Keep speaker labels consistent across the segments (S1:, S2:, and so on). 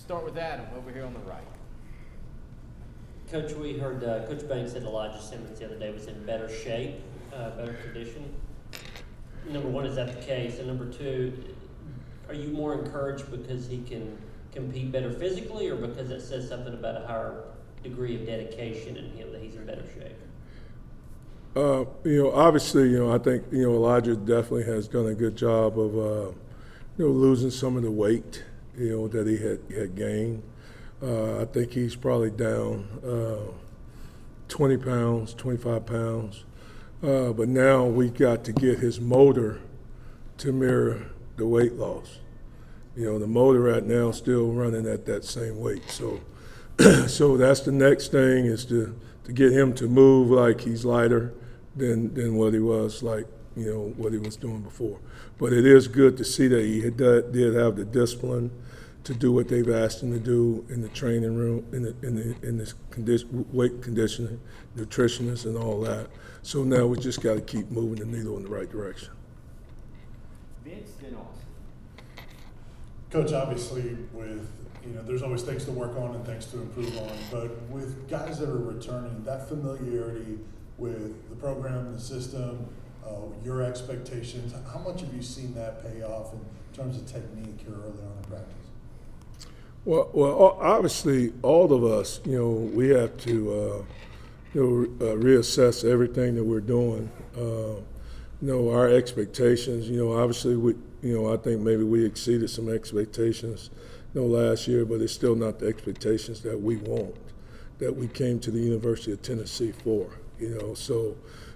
S1: start with Adam over here on the right.
S2: Coach, we heard Coach Banks said Elijah Simmons the other day was in better shape, better condition. Number one, is that the case? And number two, are you more encouraged because he can compete better physically, or because it says something about a higher degree of dedication in him that he's in better shape?
S3: Obviously, I think, Elijah definitely has done a good job of, losing some of the weight, that he had gained. I think he's probably down 20 pounds, 25 pounds. But now we got to get his motor to mirror the weight loss. The motor right now is still running at that same weight. So so that's the next thing, is to get him to move like he's lighter than what he was, like, what he was doing before. But it is good to see that he did have the discipline to do what they've asked him to do in the training room, in this weight conditioning, nutritionist, and all that. So now we just got to keep moving the needle in the right direction.
S1: Vince, then Austin.
S4: Coach, obviously there's always things to work on and things to improve on, but with guys that are returning, that familiarity with the program, the system, your expectations, how much have you seen that pay off in terms of technique here early on in practice?
S3: Well, obviously, all of us, we have to, reassess everything that we're doing. Our expectations, obviously, I think maybe we exceeded some expectations, last year, but it's still not the expectations that we want, that we came to the University of Tennessee for.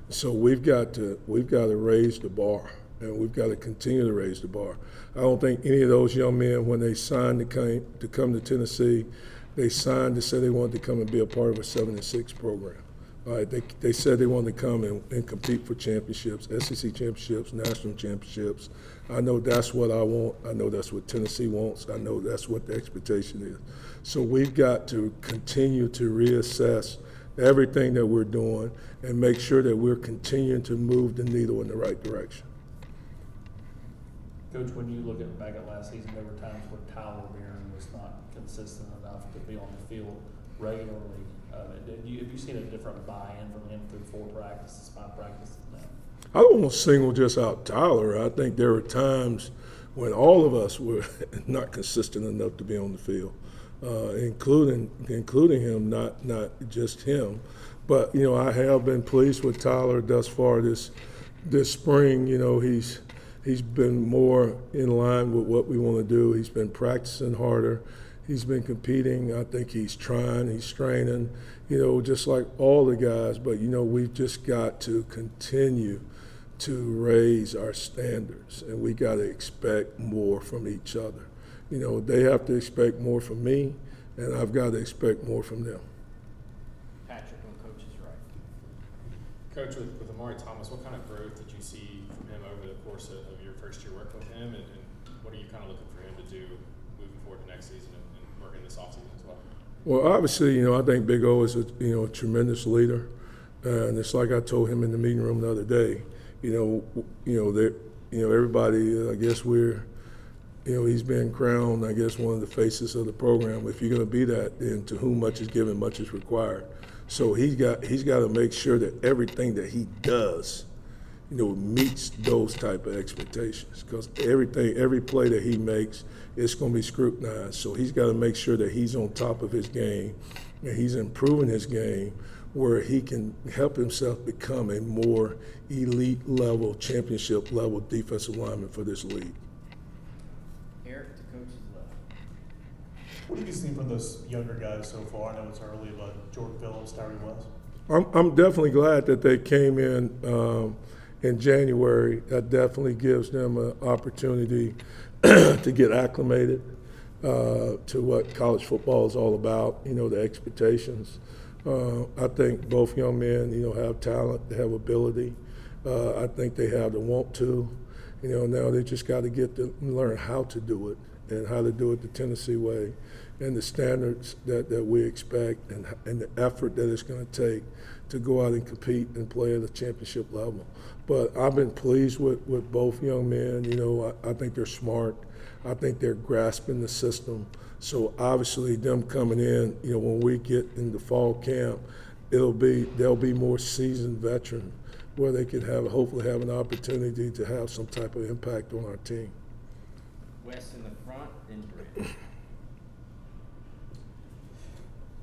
S3: So we've got to raise the bar, and we've got to continue to raise the bar. I don't think any of those young men, when they signed to come to Tennessee, they signed to say they wanted to come and be a part of a 7-6 program. All right, they said they wanted to come and compete for championships, SEC championships, national championships. I know that's what I want. I know that's what Tennessee wants. I know that's what the expectation is. So we've got to continue to reassess everything that we're doing and make sure that we're continuing to move the needle in the right direction.
S5: Coach, when you look back at last season, there were times where Tyler Barron was not consistent enough to be on the field regularly. Have you seen a different buy-in from him through 4 practices, 5 practices now?
S3: I don't want to single just out Tyler. I think there were times when all of us were not consistent enough to be on the field, including him, not just him. But I have been pleased with Tyler thus far this spring. He's been more in line with what we want to do. He's been practicing harder. He's been competing. I think he's trying, he's straining, just like all the guys. But, we've just got to continue to raise our standards, and we got to expect more from each other. They have to expect more from me, and I've got to expect more from them.
S1: Patrick on Coach's right.
S6: Coach, with Amari Thomas, what kind of growth did you see from him over the course of your first year working with him, and what are you kind of looking for him to do moving forward to next season and working this offseason as well?
S3: Well, obviously, I think Big O is a tremendous leader, and it's like I told him in the meeting room the other day. Everybody, I guess he's been crowned, I guess, one of the faces of the program. If you're going to be that, then to whom much is given, much is required. So he's got to make sure that everything that he does, meets those type of expectations. Because every play that he makes, it's going to be scrutinized. So he's got to make sure that he's on top of his game and he's improving his game, where he can help himself become a more elite level, championship level defensive lineman for this league.
S1: Eric to Coach's left.
S4: What have you seen from those younger guys so far? I know it's early, but Jordan Phillips, Tyree Wells.
S3: I'm definitely glad that they came in January. That definitely gives them an opportunity to get acclimated to what college football is all about, the expectations. I think both young men, have talent, they have ability. I think they have the want to. Now they just got to get to learn how to do it and how to do it the Tennessee way and the standards that we expect and the effort that it's going to take to go out and compete and play at a championship level. But I've been pleased with both young men. I think they're smart. I think they're grasping the system. So obviously them coming in, when we get into fall camp, they'll be more seasoned veteran where they could hopefully have an opportunity to have some type of impact on our team.
S1: Wes in the front, then Britt.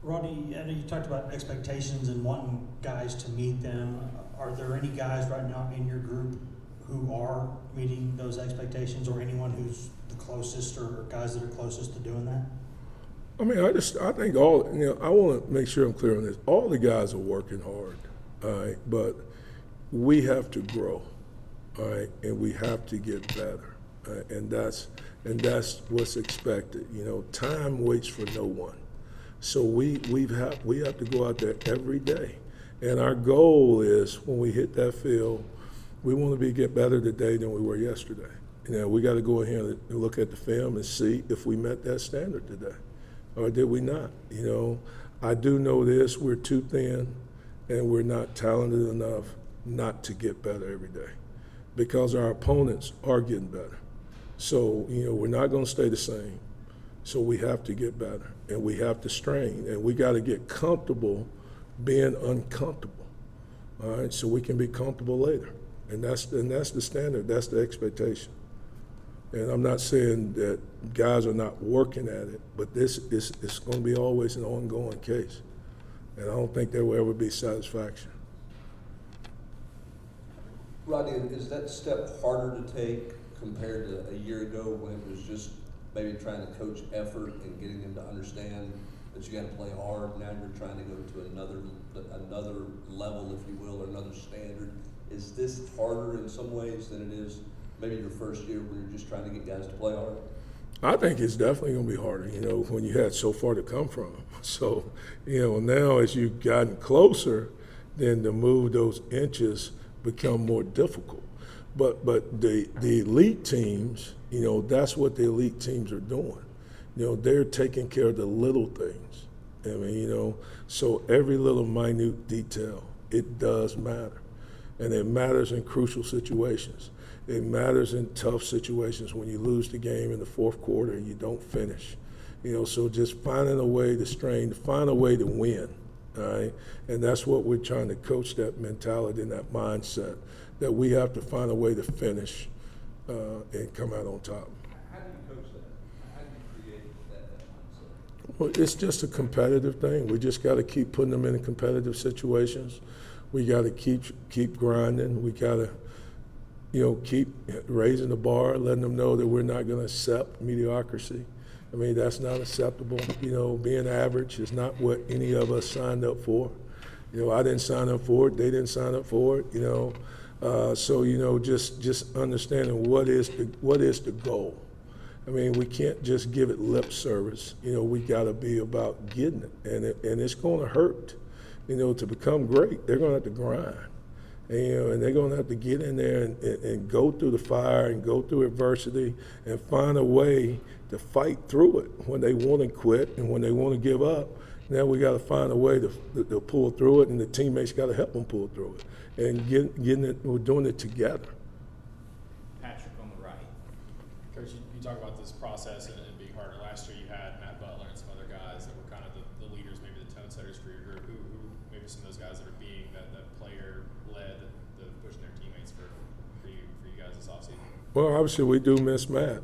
S7: Rodney, I know you talked about expectations and wanting guys to meet them. Are there any guys right now in your group who are meeting those expectations, or anyone who's the closest, or guys that are closest to doing that?
S3: I mean, I think I want to make sure I'm clear on this. All the guys are working hard, all right, but we have to grow, all right, and we have to get better, all right? And that's what's expected. Time waits for no one. So we have to go out there every day, and our goal is when we hit that field, we want to get better today than we were yesterday. We got to go ahead and look at the film and see if we met that standard today, or did we not? I do know this: we're too thin, and we're not talented enough not to get better every day, because our opponents are getting better. So we're not going to stay the same. So we have to get better, and we have to strain, and we got to get comfortable being uncomfortable, all right, so we can be comfortable later. And that's the standard, that's the expectation. And I'm not saying that guys are not working at it, but this is going to be always an ongoing case. And I don't think there will ever be satisfaction.
S8: Rodney, is that step harder to take compared to a year ago when it was just maybe trying to coach effort and getting them to understand that you got to play hard? Now you're trying to go to another level, if you will, or another standard. Is this harder in some ways than it is maybe your first year when you're just trying to get guys to play hard?
S3: I think it's definitely going to be harder, when you had so far to come from. So, now as you've gotten closer, then to move those inches become more difficult. But the elite teams, that's what the elite teams are doing. They're taking care of the little things. I mean, so every little minute detail, it does matter. And it matters in crucial situations. It matters in tough situations when you lose the game in the fourth quarter and you don't finish. So just finding a way to strain, find a way to win, all right? And that's what we're trying to coach, that mentality and that mindset, that we have to find a way to finish and come out on top.
S8: How do you coach that? How do you create that mindset?
S3: Well, it's just a competitive thing. We just got to keep putting them in competitive situations. We got to keep grinding. We got to, keep raising the bar, letting them know that we're not going to accept mediocrity. I mean, that's not acceptable. Being average is not what any of us signed up for. I didn't sign up for it. They didn't sign up for it. So just understanding what is the goal. I mean, we can't just give it lip service. We got to be about getting it, and it's going to hurt. To become great, they're going to have to grind. And they're going to have to get in there and go through the fire and go through adversity and find a way to fight through it when they want to quit and when they want to give up. Now we got to find a way to pull through it, and the teammates got to help them pull through it. And getting it, we're doing it together.
S1: Patrick on the right.
S6: Coach, you talk about this process and being harder. Last year you had Matt Butler and some other guys that were kind of the leaders, maybe the tone setters for your group. Who maybe some of those guys that are being that player-led, the pushing their teammates for you guys this offseason?
S3: Well, obviously we do miss Matt.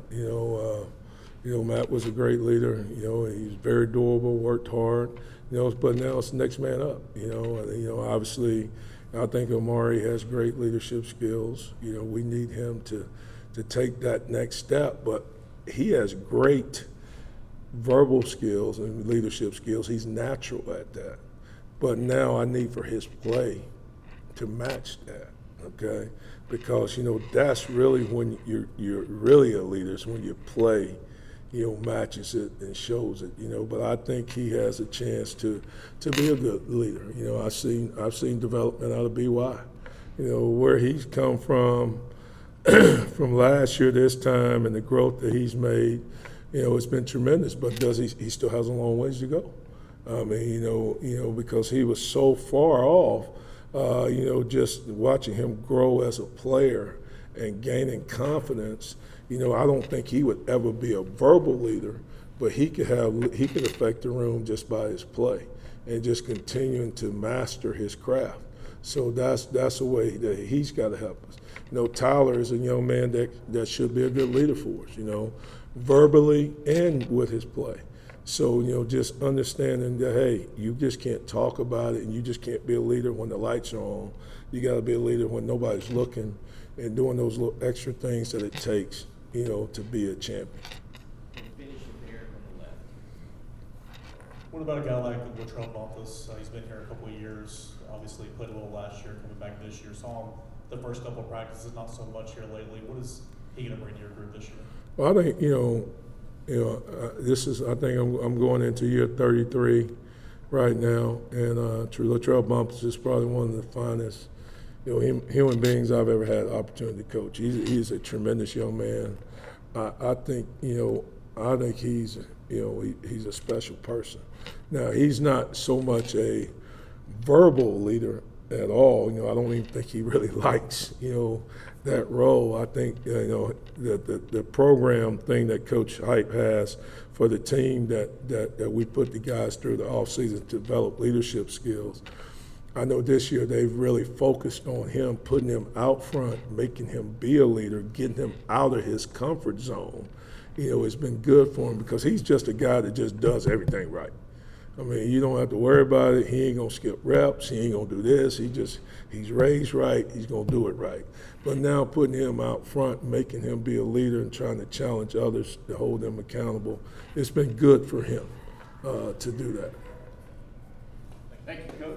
S3: Matt was a great leader. He's very durable, worked hard. But now it's the next man up. Obviously, I think Amari has great leadership skills. We need him to take that next step. But he has great verbal skills and leadership skills. He's natural at that. But now I need for his play to match that. Okay, because that's really when you're really a leader. Is when you play. Matches it and shows it, but I think he has a chance to be a good leader. I've seen development out of BY, where he's come from last year this time, and the growth that he's made, it's been tremendous, but he still has a long ways to go. I mean, because he was so far off, just watching him grow as a player and gaining confidence, You know, I don't think he would ever be a verbal leader, but he could affect the room just by his play and just continuing to master his craft. So that's a way that he's got to help us. You know, Tyler is a young man that should be a good leader for us, you know, verbally and with his play. So, you know, just understanding that, hey, you just can't talk about it and you just can't be a leader when the lights are on. You got to be a leader when nobody's looking and doing those little extra things that it takes, you know, to be a champion.
S1: And finish it there on the left.
S5: What about a guy like Latrell Bumpus? He's been here a couple of years, obviously played a little last year, coming back this year. Saw him the first couple of practices, not so much here lately. What is he going to bring to your group this year?
S3: Well, I think, this is, I think I'm going into year 33 right now, and Latrell Bumpus is probably one of the finest, human beings I've ever had the opportunity to coach. He's a tremendous young man. I think he's, he's a special person. Now, he's not so much a verbal leader at all. I don't even think he really likes, that role. I think, the program thing that Coach Hype has for the team that we put the guys through the offseason to develop leadership skills. I know this year they've really focused on him, putting him out front, making him be a leader, getting him out of his comfort zone. It's been good for him because he's just a guy that just does everything right. I mean, you don't have to worry about it. He ain't gonna skip reps. He ain't gonna do this. He's raised right. He's gonna do it right. But now putting him out front, making him be a leader and trying to challenge others to hold them accountable, it's been good for him to do that.
S1: Thank you, Coach.